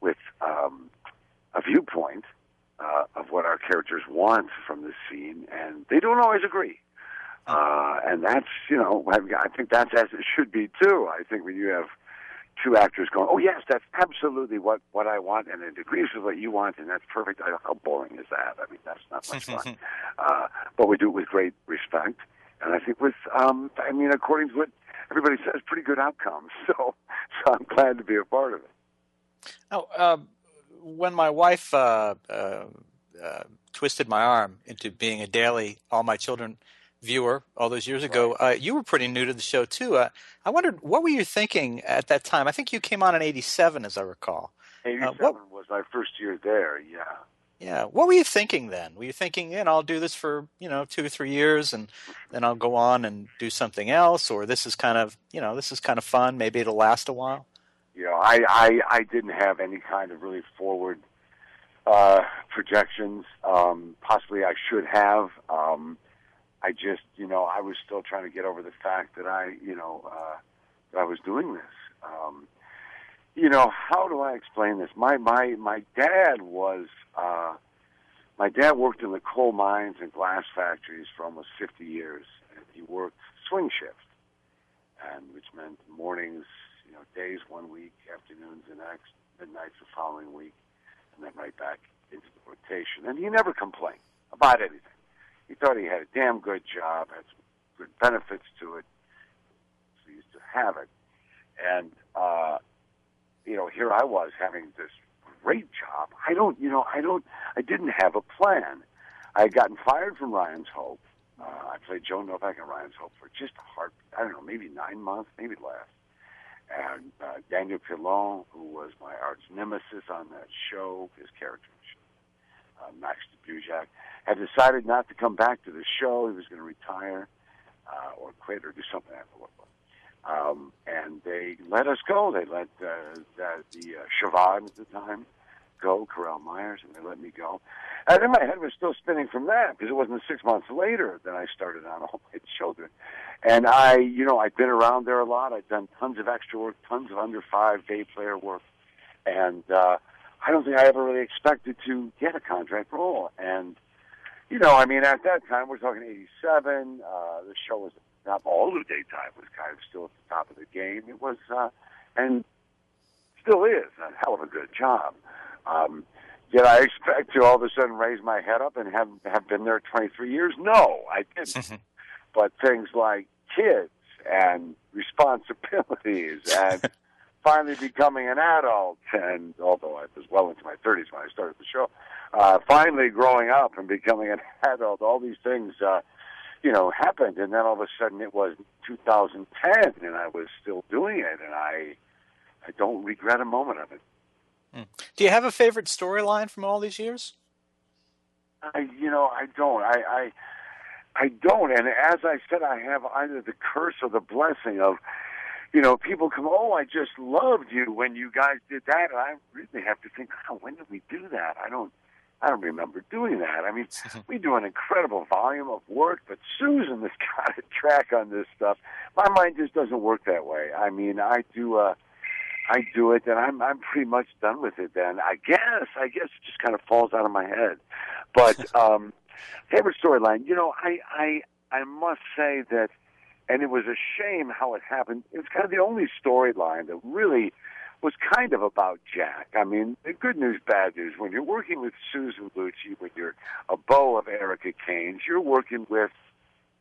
with a viewpoint of what our characters want from the scene, and they don't always agree. And that's, I think that's as it should be, too. I think when you have two actors going, oh, yes, that's absolutely what I want, and it agrees with what you want, and that's perfect. How boring is that? I mean, that's not much fun. But we do it with great respect, and I think with, according to what everybody says, pretty good outcomes. So I'm glad to be a part of it. Oh, when my wife twisted my arm into being a daily All My Children viewer all those years ago, you were pretty new to the show too. I wondered, what were you thinking at that time? I think you came on in '87, as I recall. 87 was my first year there. Yeah. Yeah. What were you thinking then? Were you thinking, I'll do this for 2 or 3 years, and then I'll go on and do something else, or this is kind of fun. Maybe it'll last a while. I didn't have any kind of really forward projections. Possibly I should have. I just, I was still trying to get over the fact that I was doing this. How do I explain this? My dad was, my dad worked in the coal mines and glass factories for almost 50 years. And he worked swing shift, which meant mornings, days one week, afternoons the next, midnights the following week, and then right back into the rotation. And he never complained about anything. He thought he had a damn good job, had some good benefits to it, so he used to have it. And, here I was having this great job. I didn't have a plan. I had gotten fired from Ryan's Hope. I played Joe Novak in Ryan's Hope for just maybe 9 months, maybe less. And Daniel Pilon, who was my arch nemesis on that show, his character, Max Debujak, had decided not to come back to the show. He was going to retire or quit or do something afterward. And they let us go. They let the Siobhan at the time go, Carell Myers, and they let me go. And then my head was still spinning from that, because it wasn't 6 months later that I started on All My Children. And I'd been around there a lot. I'd done tons of extra work, tons of under 5 day player work. And I don't think I ever really expected to get a contract role. And, at that time, we're talking 87, the show was not all the daytime, was kind of still at the top of the game. It was, and still is, a hell of a good job. Did I expect to all of a sudden raise my head up and have been there 23 years? No, I didn't. But things like kids and responsibilities and finally becoming an adult, and although I was well into my 30s when I started the show, finally growing up and becoming an adult, all these things, happened. And then all of a sudden it was 2010 and I was still doing it, and I don't regret a moment of it. Do you have a favorite storyline from all these years? I don't. I don't. And as I said, I have either the curse or the blessing of, people come, oh, I just loved you when you guys did that. And I really have to think, when did we do that? I don't remember doing that. I mean, we do an incredible volume of work, but Susan has got a track on this stuff. My mind just doesn't work that way. I mean, I do it, and I'm pretty much done with it then. I guess it just kind of falls out of my head. But favorite storyline, I must say that, and it was a shame how it happened, it was kind of the only storyline that really was kind of about Jack. I mean, the good news, bad news, when you're working with Susan Lucci, when you're a beau of Erica Kane's, you're working with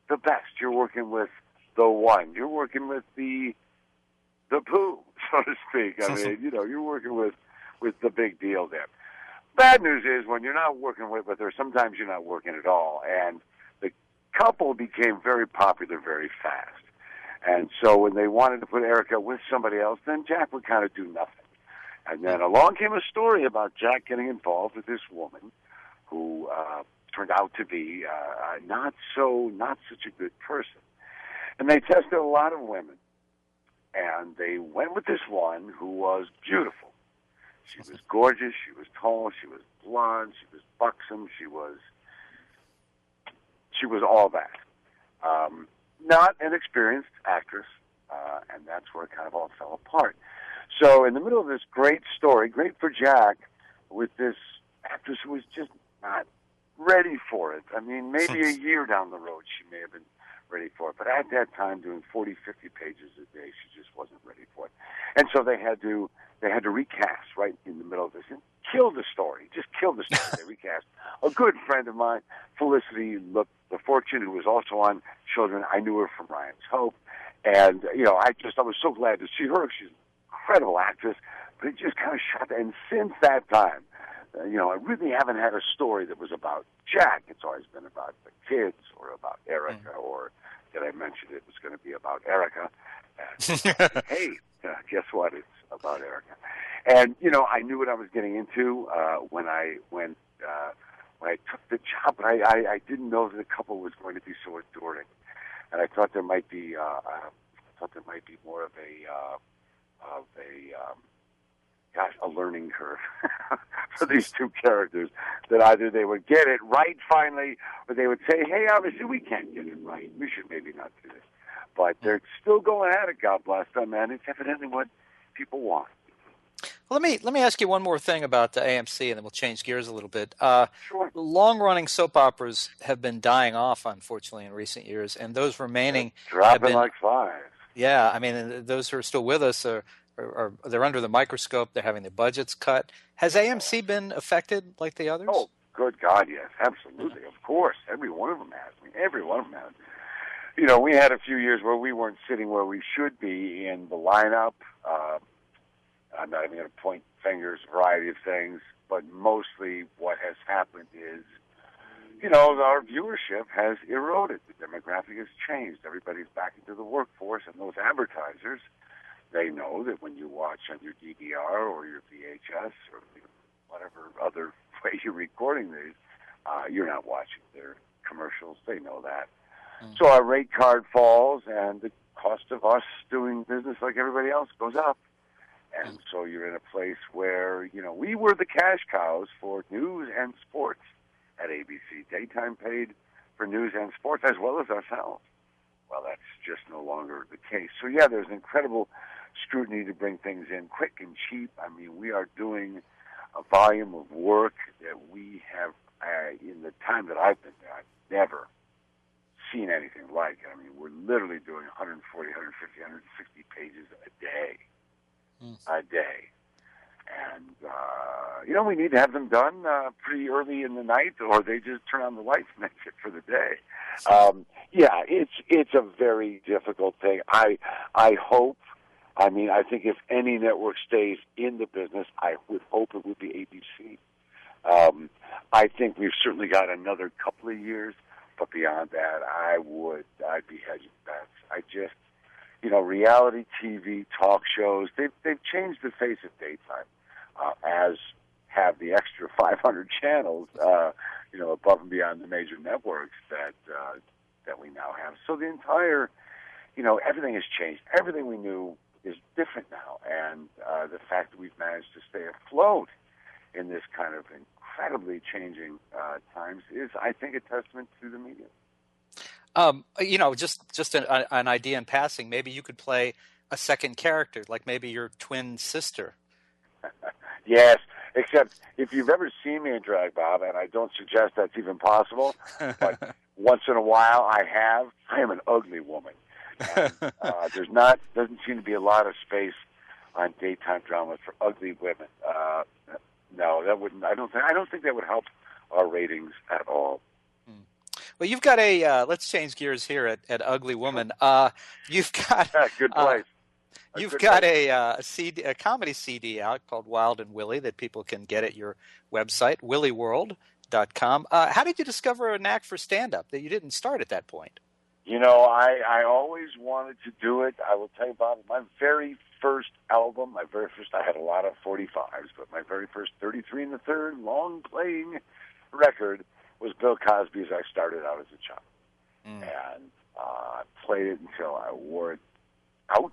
the best. You're working with the one. You're working with the poo, so to speak. I mean, you're working with the big deal there. Bad news is when you're not working with her, sometimes you're not working at all. And the couple became very popular very fast. And so when they wanted to put Erica with somebody else, then Jack would kind of do nothing. And then along came a story about Jack getting involved with this woman who turned out to be not such a good person. And they tested a lot of women. And they went with this one who was beautiful. She was gorgeous, she was tall, she was blonde, she was buxom, she was all that. Not an experienced actress, and that's where it kind of all fell apart. So in the middle of this great story, great for Jack, with this actress who was just not ready for it. I mean, maybe a year down the road she may have been ready for it. But at that time, doing 40, 50 pages a day, she just wasn't ready for it. And so they had to recast right in the middle of this and kill the story. Just kill the story. They recast. A good friend of mine, Felicity LaFortune, who was also on Children. I knew her from Ryan's Hope. And, I was so glad to see her. She's an incredible actress. But it just kind of shot. And since that time, I really haven't had a story that was about Jack. It's always been about the kids or about Erica, or did I mention it was going to be about Erica? And, hey, guess what? It's about Erica. And, I knew what I was getting into when I took the job, but I didn't know that the couple was going to be so adoring. And I thought there might be more of a learning curve for these two characters, that either they would get it right finally, or they would say, hey, obviously we can't get it right. We should maybe not do this. But they're still going at it, God bless them, and it's evidently what people want. Well, let me ask you one more thing about the AMC, and then we'll change gears a little bit. Sure. Long-running soap operas have been dying off, unfortunately, in recent years, and those remaining dropping like flies. Yeah, I mean, those who are still with us are they're under the microscope. They're having their budgets cut. Has AMC been affected like the others? Oh, good God, yes, absolutely, of course. Every one of them has. I mean, every one of them has. We had a few years where we weren't sitting where we should be in the lineup. I'm not even going to point fingers, a variety of things, but mostly what has happened is, our viewership has eroded. The demographic has changed. Everybody's back into the workforce, and those advertisers, they know that when you watch on your DVR or your VHS or whatever other way you're recording these, you're not watching their commercials. They know that. So our rate card falls, and the cost of us doing business like everybody else goes up. And so you're in a place where, we were the cash cows for news and sports at ABC. Daytime paid for news and sports as well as ourselves. Well, that's just no longer the case. So, yeah, there's incredible scrutiny to bring things in quick and cheap. I mean, we are doing a volume of work that we have, in the time that I've been there, I've never seen anything like it. I mean, we're literally doing 140, 150, 160 pages a day. A day. And, we need to have them done pretty early in the night, or they just turn on the lights and that's it for the day. Yeah, it's a very difficult thing. I hope, I think if any network stays in the business, I would hope it would be ABC. I think we've certainly got another couple of years, but beyond that, I'd be hedging bets. Reality TV, talk shows, they've changed the face of daytime, as have the extra 500 channels, above and beyond the major networks that we now have. So the entire, everything has changed. Everything we knew is different now, and the fact that we've managed to stay afloat in this kind of incredibly changing times is, I think, a testament to the media. Just an idea in passing. Maybe you could play a second character, like maybe your twin sister. Yes, except if you've ever seen me in drag, Bob, and I don't suggest that's even possible, but once in a while I am an ugly woman. And, doesn't seem to be a lot of space on daytime dramas for ugly women. No, that wouldn't. I don't think that would help our ratings at all. Well, you've got let's change gears here at Ugly Woman. You've got good place. You've got a comedy CD out called Wild and Willey that people can get at your website, willeyworld.com. How did you discover a knack for stand-up that you didn't start at that point? I always wanted to do it. I will tell you, Bob, my very first album, I had a lot of 45s, but my very first 33 1/3 long-playing record was Bill Cosby's I Started Out as a Child. And I played it until I wore it out.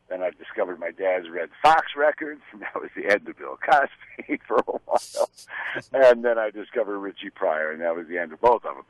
Then I discovered my dad's Red Fox records, and that was the end of Bill Cosby for a while. And then I discovered Richie Pryor, and that was the end of both of them.